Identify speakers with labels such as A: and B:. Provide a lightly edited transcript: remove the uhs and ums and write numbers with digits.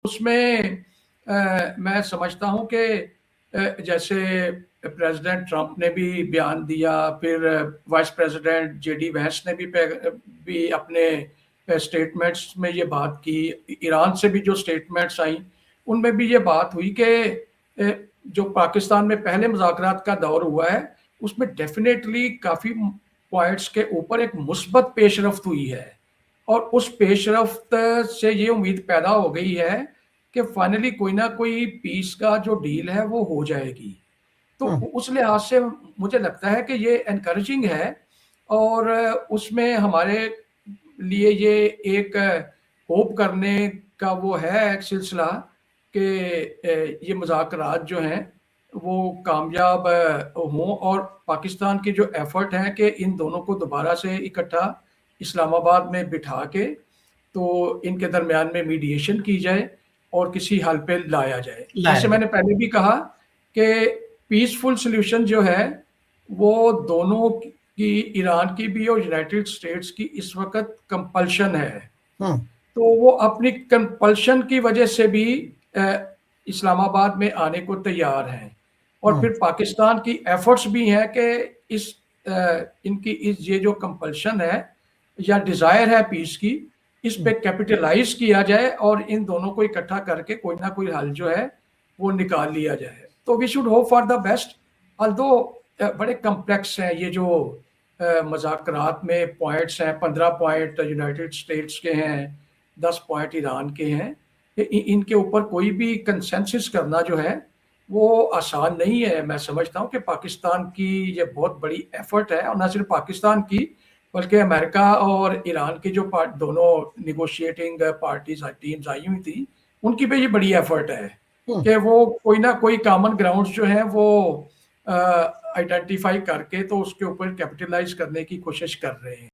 A: उसमें मैं समझता हूँ कि जैसे प्रेसिडेंट ट्रंप ने भी बयान दिया, फिर वाइस प्रेसिडेंट जेडी वैंस ने भी अपने स्टेटमेंट्स में ये बात की, ईरान से भी जो स्टेटमेंट्स आई उनमें भी ये बात हुई कि जो पाकिस्तान में पहले मुज़ाकरात का दौर हुआ है उसमें डेफिनेटली काफ़ी पॉइंट्स के ऊपर एक मुस्बत पेशरफ्त हुई है, और उस पेशरफ्त से ये उम्मीद पैदा हो गई है कि फाइनली कोई ना कोई पीस का जो डील है वो हो जाएगी। तो उस लिहाज से मुझे लगता है कि ये एनकरेजिंग है, और उसमें हमारे लिए ये एक होप करने का वो है एक सिलसिला कि ये मुज़ाकरात जो हैं वो कामयाब हों, और पाकिस्तान की जो एफर्ट है कि इन दोनों को दोबारा से इकट्ठा इस्लामाबाद में बिठा के तो इनके दरमियान में मीडिएशन की जाए और किसी हल पे लाया जाए। जैसे मैंने पहले भी कहा कि पीसफुल सॉल्यूशन जो है वो दोनों की, ईरान की भी और यूनाइटेड स्टेट्स की इस वक्त कंपल्शन है। तो वो अपनी कंपल्शन की वजह से भी इस्लामाबाद में आने को तैयार हैं, और फिर पाकिस्तान की एफर्ट्स भी हैं कि इनकी ये जो कंपल्शन है या डिजायर है पीस की, इस पे कैपिटलाइज किया जाए और इन दोनों को इकट्ठा करके कोई ना कोई हल जो है वो निकाल लिया जाए। तो we should hope for the best. Although बड़े कम्प्लेक्स हैं ये जो मज़ाकरात में पॉइंट्स हैं, 15 पॉइंट यूनाइटेड स्टेट्स के हैं, 10 पॉइंट ईरान के हैं। इनके ऊपर कोई भी कंसेंसस करना जो है वो आसान नहीं है। मैं समझता हूँ कि पाकिस्तान की ये बहुत बड़ी एफर्ट है, और न सिर्फ पाकिस्तान की बल्कि अमेरिका और ईरान की जो दोनों निगोशिएटिंग पार्टीज टीम्स आई हुई थी उनकी भी ये बड़ी एफर्ट है कि वो कोई ना कोई कॉमन ग्राउंड जो है वो आइडेंटिफाई करके तो उसके ऊपर कैपिटलाइज करने की कोशिश कर रहे हैं।